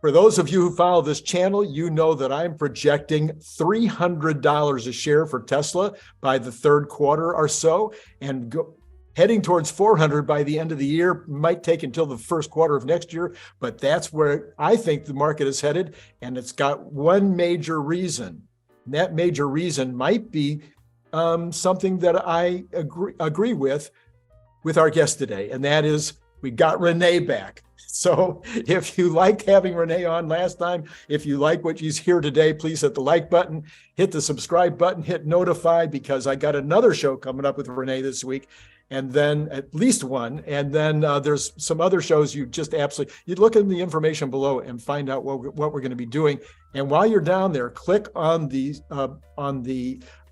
For those of you who follow this channel, you know that I'm projecting $300 a share for Tesla by the third quarter or so, and heading towards 400 by the end of the year. Might take until the first quarter of next year, but that's where I think the market is headed. And it's got one major reason. And that major reason might be something that I agree with our guest today, and that is we got Rene back. So if you liked having Rene on last time, if you like what he's here today, please hit the like button, hit the subscribe button, hit notify, because I got another show coming up with Rene this week, and then at least one. And then there's some other shows you just absolutely, you look in the information below and find out what we're going to be doing. And while you're down there, click on the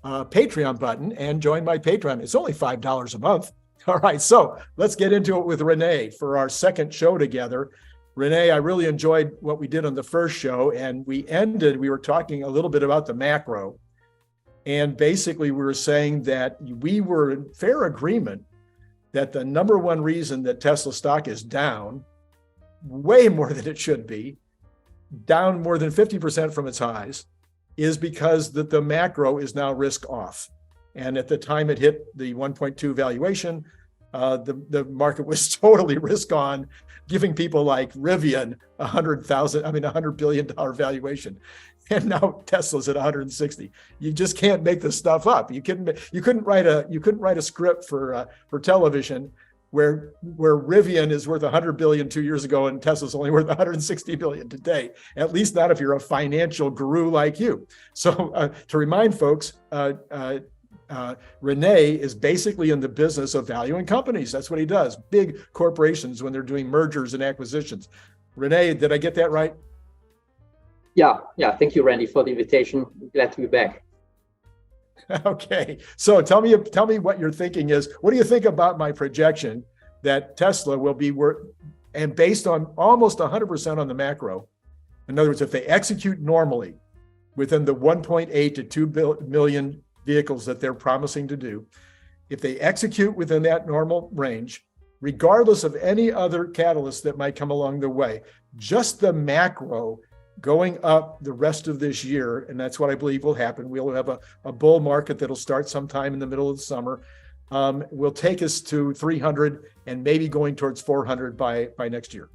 Patreon button and join my Patreon. It's only $5 a month. All right, so let's get into it with Rene for our second show together. Rene, I really enjoyed what we did on the first show, and we were talking a little bit about the macro. And basically, we were saying that we were in fair agreement that the number one reason that Tesla stock is down, way more than it should be, down more than 50% from its highs, is because that the macro is now risk off. And at the time it hit the 1.2 valuation, the market was totally risk on, giving people like Rivian $100 billion valuation. And now Tesla's at 160. You just can't make this stuff up. You couldn't write a script for television where Rivian is worth 100 billion 2 years ago and Tesla's only worth 160 billion today. At least not if you're a financial guru like you. So to remind folks, Rene is basically in the business of valuing companies. That's what he does. Big corporations when they're doing mergers and acquisitions. Rene, did I get that right? Yeah. Thank you, Randy, for the invitation. Glad to be back. Okay. So tell me what your thinking is. What do you think about my projection that Tesla will be worth, and based on almost 100% on the macro? In other words, if they execute normally within the 1.8 to 2 million vehicles that they're promising to do, if they execute within that normal range, regardless of any other catalysts that might come along the way, just the macro going up the rest of this year, and that's what I believe will happen. We'll have a bull market that'll start sometime in the middle of the summer, will take us to 300 and maybe going towards 400 by next year.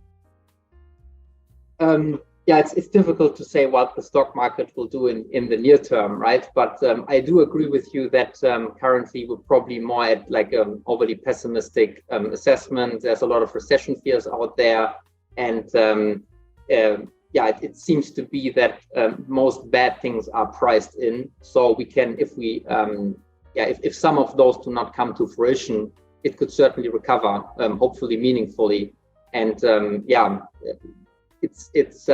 Yeah, it's difficult to say what the stock market will do in the near term, right? But I do agree with you that currently we're probably more at like an overly pessimistic assessment. There's a lot of recession fears out there, and it seems to be that most bad things are priced in. So we can, if some of those do not come to fruition, it could certainly recover, hopefully meaningfully, and It's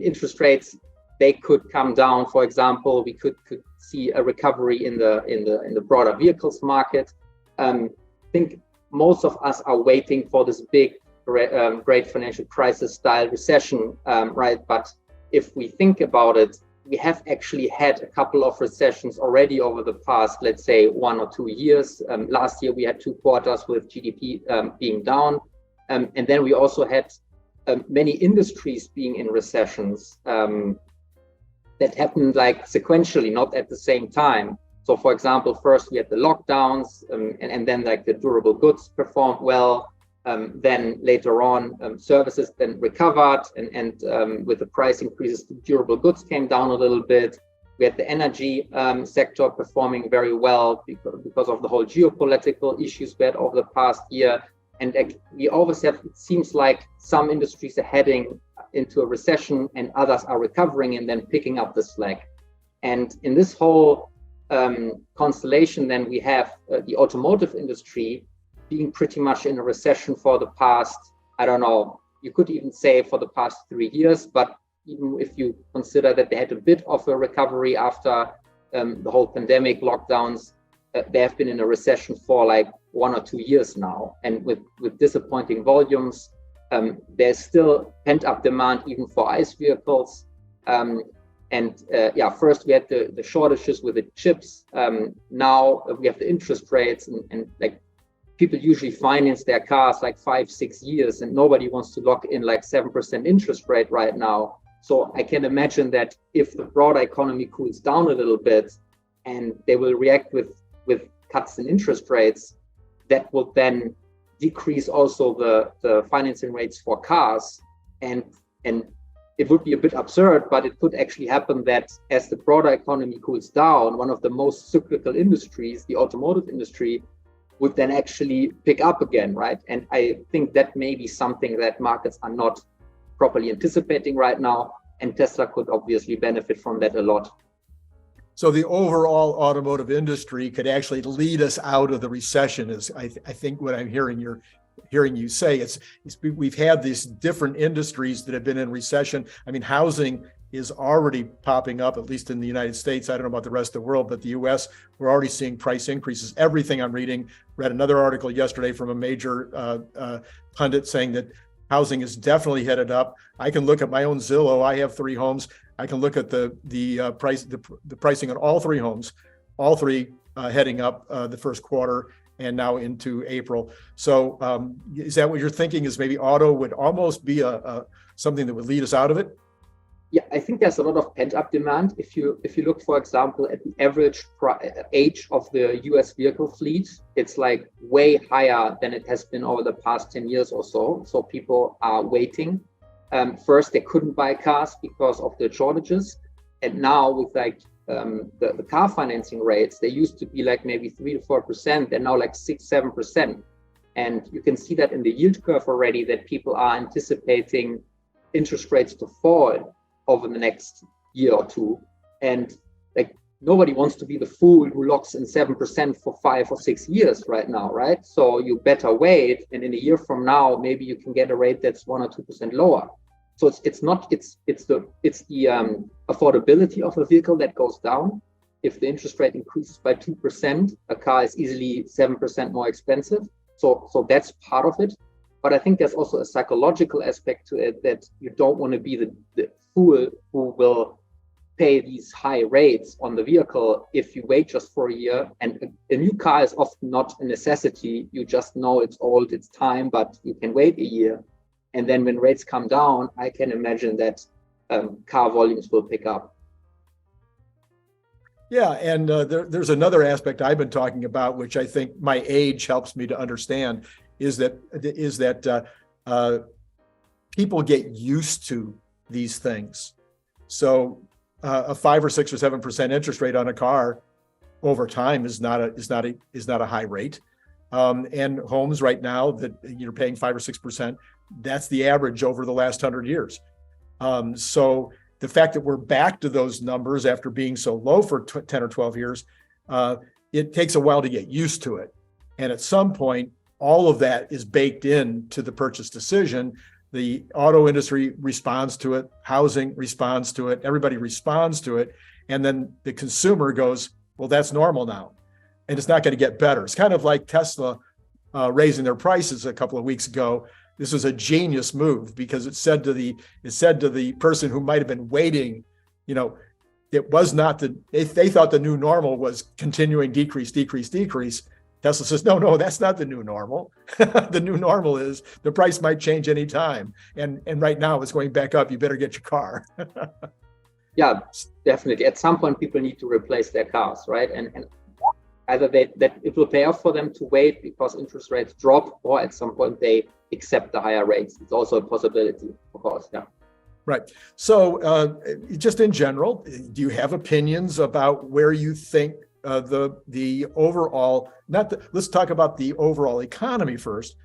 interest rates, they could come down. For example, we could see a recovery in the broader vehicles market. I think most of us are waiting for this big great financial crisis style recession, right? But if we think about it, we have actually had a couple of recessions already over the past, let's say 1 or 2 years. Last year we had 2 quarters with GDP being down, and then we also had many industries being in recessions that happened like sequentially, not at the same time. So for example, first we had the lockdowns, and then like the durable goods performed well. Then later on, services then recovered, and with the price increases, the durable goods came down a little bit. We had the energy sector performing very well because of the whole geopolitical issues we had over the past year. And we always have, it seems like some industries are heading into a recession and others are recovering and then picking up the slack. And in this whole constellation, then we have the automotive industry being pretty much in a recession for the past, I don't know, you could even say for the past 3 years, but even if you consider that they had a bit of a recovery after the whole pandemic lockdowns, they have been in a recession for like 1 or 2 years now, and with disappointing volumes. There's still pent-up demand even for ICE vehicles. First we had the shortages with the chips. Now we have the interest rates, and like people usually finance their cars like 5-6 years, and nobody wants to lock in like 7% interest rate right now. So I can imagine that if the broader economy cools down a little bit and they will react with cuts in interest rates, that will then decrease also the financing rates for cars. And it would be a bit absurd, but it could actually happen that as the broader economy cools down, one of the most cyclical industries, the automotive industry, would then actually pick up again, right? And I think that may be something that markets are not properly anticipating right now, and Tesla could obviously benefit from that a lot. So the overall automotive industry could actually lead us out of the recession, is I think what I'm hearing you say. We've had these different industries that have been in recession. I mean, housing is already popping up, at least in the United States. I don't know about the rest of the world, but the US, we're already seeing price increases. Everything I'm read another article yesterday from a major pundit saying that housing is definitely headed up. I can look at my own Zillow. I have 3 homes. I can look at the pricing on all 3 homes, all 3 heading up the first quarter and now into April. So is that what you're thinking? Is maybe auto would almost be a something that would lead us out of it? Yeah, I think there's a lot of pent-up demand. If you look, for example, at the average age of the US vehicle fleet, it's like way higher than it has been over the past 10 years or so. So people are waiting. First, they couldn't buy cars because of the shortages. And now with like the car financing rates, they used to be like maybe 3 to 4%. They're now like 6-7%. And you can see that in the yield curve already, that people are anticipating interest rates to fall over the next year or 2. And like nobody wants to be the fool who locks in 7% for 5 or 6 years right now, right? So you better wait, and in a year from now, maybe you can get a rate that's 1 or 2% lower. So it's the affordability of a vehicle that goes down. If the interest rate increases by 2%, a car is easily 7% more expensive. So that's part of it. But I think there's also a psychological aspect to it, that you don't want to be the fool who will pay these high rates on the vehicle if you wait just for a year. And a new car is often not a necessity. You just know it's old, it's time, but you can wait a year. And then when rates come down, I can imagine that car volumes will pick up. Yeah, and there's another aspect I've been talking about, which I think my age helps me to understand, is that people get used to these things. So a 5 or 6 or 7% interest rate on a car over time is not a high rate. And homes right now that you're paying 5 or 6%, that's the average over the last 100 years. So the fact that we're back to those numbers after being so low for 10 or 12 years, it takes a while to get used to it. And at some point, all of that is baked into the purchase decision. The auto industry responds to it, housing responds to it, everybody responds to it. And then the consumer goes, well, that's normal now. And it's not going to get better. It's kind of like Tesla raising their prices a couple of weeks ago. This was a genius move, because it said to the person who might have been waiting, it was not they thought the new normal was continuing decrease. Tesla says, no, that's not the new normal. The new normal is the price might change anytime. And right now it's going back up. You better get your car. Yeah, definitely. At some point, people need to replace their cars, right? And either that it will pay off for them to wait because interest rates drop, or at some point they accept the higher rates. It's also a possibility, of course. Yeah. Right. So just in general, do you have opinions about where you think the overall, let's talk about the overall economy first,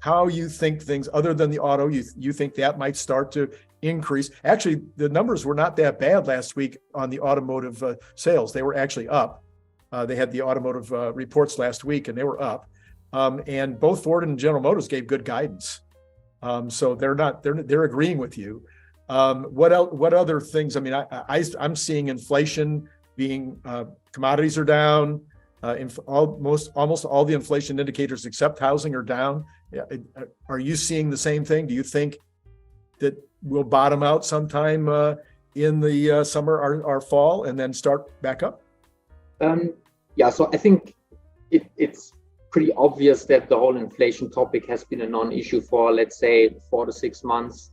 how you think things other than the auto, you think that might start to increase. Actually, the numbers were not that bad last week on the automotive sales. They were actually up. They had the automotive reports last week and they were up. And both Ford and General Motors gave good guidance. So they're agreeing with you. What other things? I mean, I'm seeing inflation being, commodities are down. Almost all the inflation indicators except housing are down. Are you seeing the same thing? Do you think that we'll bottom out sometime in the summer or fall and then start back up? Yeah, so I think it's pretty obvious that the whole inflation topic has been a non-issue for, let's say, 4 to 6 months.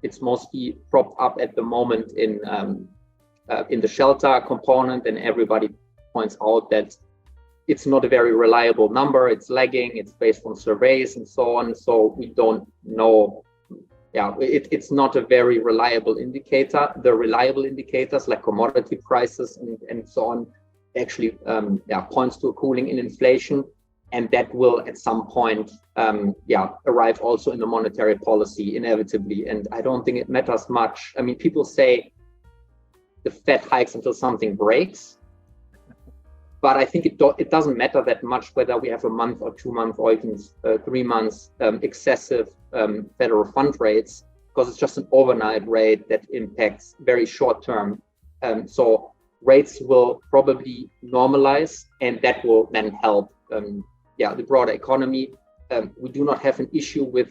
It's mostly propped up at the moment in the shelter component, and everybody points out that it's not a very reliable number. It's lagging. It's based on surveys and so on. So we don't know. Yeah, it's not a very reliable indicator. The reliable indicators like commodity prices and so on actually points to a cooling in inflation, and that will at some point arrive also in the monetary policy inevitably. And I don't think it matters much. I mean, people say the Fed hikes until something breaks, but I think it doesn't matter that much whether we have a month or 2 months or even 3 months excessive federal fund rates, because it's just an overnight rate that impacts very short term. So rates will probably normalize, and that will then help the broader economy. We do not have an issue with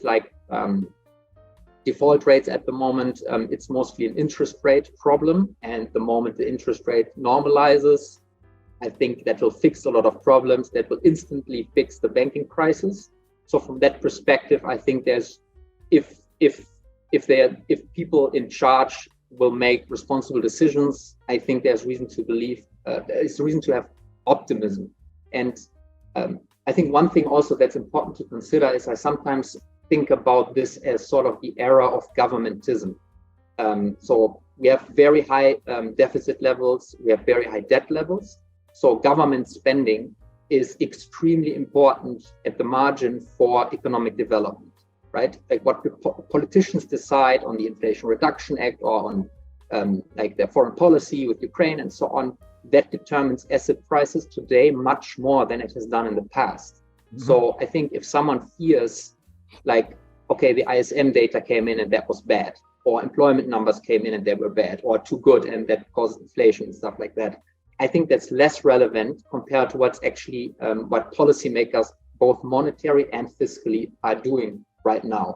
default rates at the moment. It's mostly an interest rate problem, and the moment the interest rate normalizes, I think that will fix a lot of problems. That will instantly fix the banking crisis. So from that perspective, I think there's if people in charge will make responsible decisions, I think there's reason to believe there's reason to have optimism. And I think one thing also that's important to consider is I sometimes think about this as sort of the era of governmentism. So we have very high deficit levels, we have very high debt levels. So government spending is extremely important at the margin for economic development, right? Like what politicians decide on the Inflation Reduction Act or on their foreign policy with Ukraine and so on, that determines asset prices today much more than it has done in the past. Mm-hmm. So I think if someone fears okay, the ISM data came in and that was bad, or employment numbers came in and they were bad, or too good and that caused inflation and stuff like that, I think that's less relevant compared to what's actually what policymakers, both monetary and fiscally, are doing right now.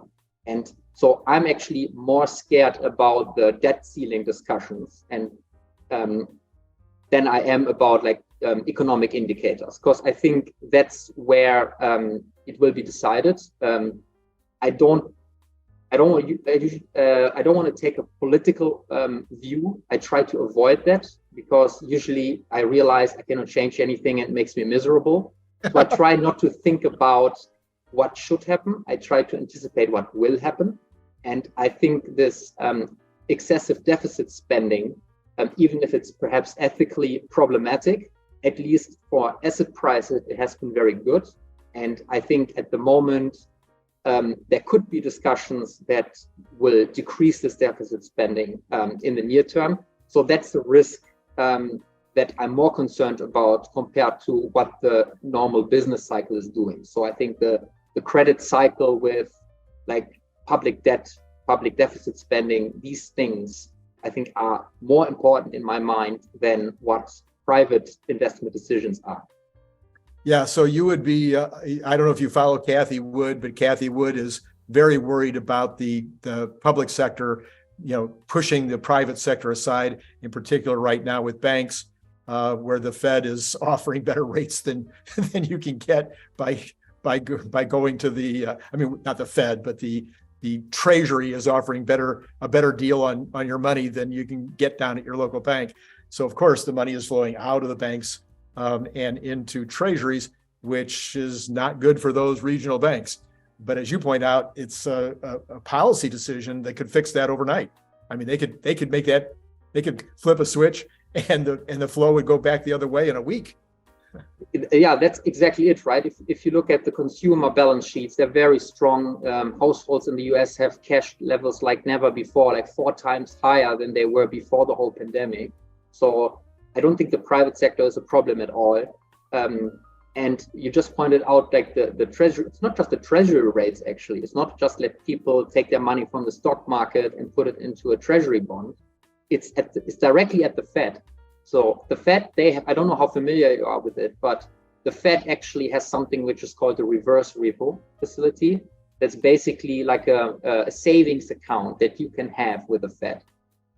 And so I'm actually more scared about the debt ceiling discussions and than I am about economic indicators, because I think that's where it will be decided. I don't want to take a political view. I try to avoid that, because usually I realize I cannot change anything and it makes me miserable. So I try not to think about what should happen. I try to anticipate what will happen. And I think this excessive deficit spending, even if it's perhaps ethically problematic, at least for asset prices, it has been very good. And I think at the moment, there could be discussions that will decrease this deficit spending in the near term. So that's the risk that I'm more concerned about compared to what the normal business cycle is doing. So I think the credit cycle with public debt, public deficit spending, these things I think are more important in my mind than what private investment decisions are. Yeah, so you would be, I don't know if you follow Cathie Wood, but Cathie Wood is very worried about the public sector, pushing the private sector aside, in particular right now with banks, where the Fed is offering better rates than you can get by going to the, not the Fed, but the Treasury is offering a better deal on your money than you can get down at your local bank. So of course the money is flowing out of the banks and into treasuries, which is not good for those regional banks. But as you point out, it's a policy decision that could fix that overnight. I mean, they could make that, they could flip a switch and the flow would go back the other way in a week. Yeah, that's exactly it, right? If you look at the consumer balance sheets, they're very strong. Households in the US have cash levels like never before, 4 times higher than they were before the whole pandemic. So I don't think the private sector is a problem at all. And you just pointed out the treasury, it's not just the treasury rates, actually. It's not just let people take their money from the stock market and put it into a treasury bond. It's directly at the Fed. So the Fed, they have, I don't know how familiar you are with it, but the Fed actually has something which is called the reverse repo facility. That's basically like a savings account that you can have with the Fed.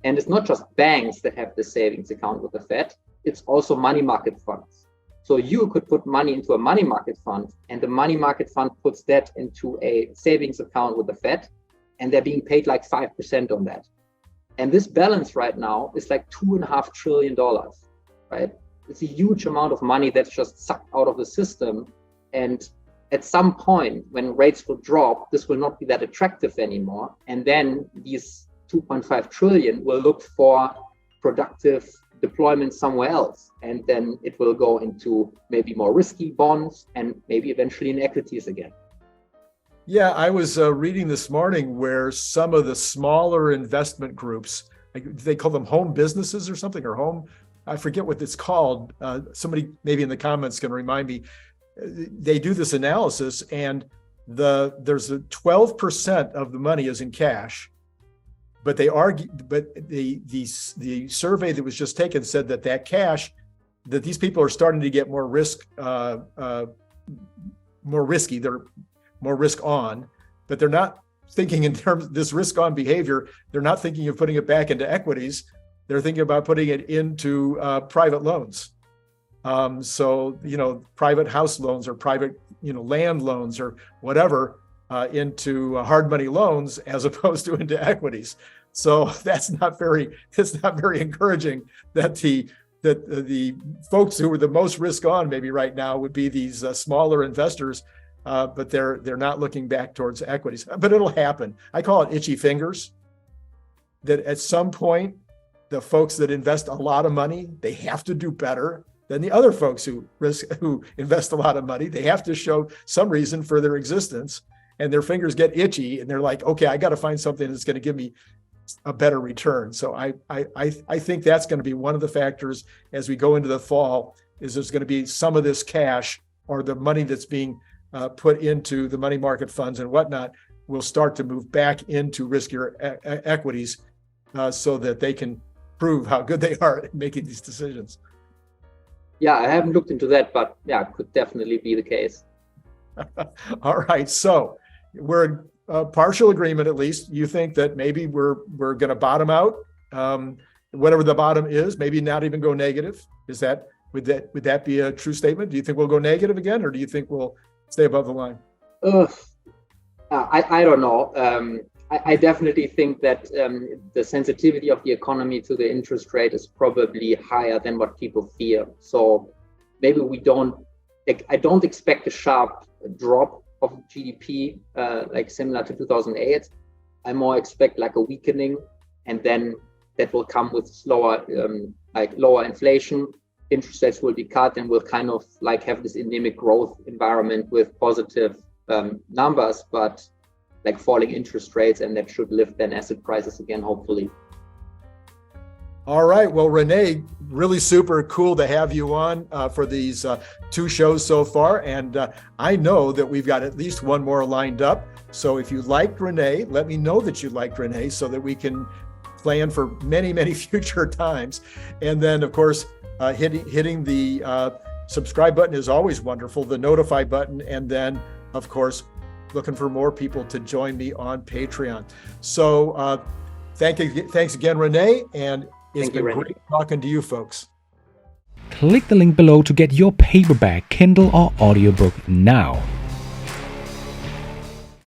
And it's not just banks that have the savings account with the Fed, it's also money market funds. So you could put money into a money market fund, and the money market fund puts that into a savings account with the Fed, and they're being paid like 5% on that. And this balance right now is like $2.5 trillion, right? It's a huge amount of money that's just sucked out of the system. And at some point, when rates will drop, this will not be that attractive anymore. And then these 2.5 trillion will look for productive deployment somewhere else. And then it will go into maybe more risky bonds and maybe eventually in equities again. Yeah, I was reading this morning where some of the smaller investment groups, they call them home businesses or something, or home, I forget what it's called. Somebody maybe in the comments can remind me. They do this analysis, and there's a 12% of the money is in cash, but they argue, but the survey that was just taken said that cash, that these people are starting to get more risky. They're more risk on, but they're not thinking in terms of this risk on behavior. They're not thinking of putting it back into equities. They're thinking about putting it into private loans. So, private house loans or private, land loans or whatever into hard money loans as opposed to into equities. So that's not very encouraging that the folks who are the most risk on maybe right now would be these smaller investors. But they're not looking back towards equities. But it'll happen. I call it itchy fingers. That at some point, the folks that invest a lot of money, they have to do better than the other folks who invest a lot of money. They have to show some reason for their existence, and their fingers get itchy, and they're like, okay, I got to find something that's going to give me a better return. So I think that's going to be one of the factors as we go into the fall. Is there's going to be some of this cash or the money that's being put into the money market funds and whatnot will start to move back into riskier equities so that they can prove how good they are at making these decisions. Yeah, I haven't looked into that, but yeah, could definitely be the case. All right, so we're partial agreement, at least. You think that maybe we're going to bottom out, whatever the bottom is, maybe not even go negative. Would that be a true statement? Do you think we'll go negative again, or do you think we'll stay above the line? I don't know. I definitely think that the sensitivity of the economy to the interest rate is probably higher than what people fear. So maybe I don't expect a sharp drop of GDP like similar to 2008. I more expect like a weakening, and then that will come with slower, lower inflation. Interest rates will be cut, and we'll kind of like have this endemic growth environment with positive numbers, but like falling interest rates, and that should lift then asset prices again, hopefully. All right. Well, Rene, really super cool to have you on for these two shows so far. And I know that we've got at least one more lined up. So if you liked Rene, let me know that you liked Rene so that we can plan for many, many future times. And then, of course, hitting the subscribe button is always wonderful, the notify button, and then, of course, looking for more people to join me on Patreon. So thanks again, Rene, and it's been great talking to you folks. Click the link below to get your paperback, Kindle, or audiobook now.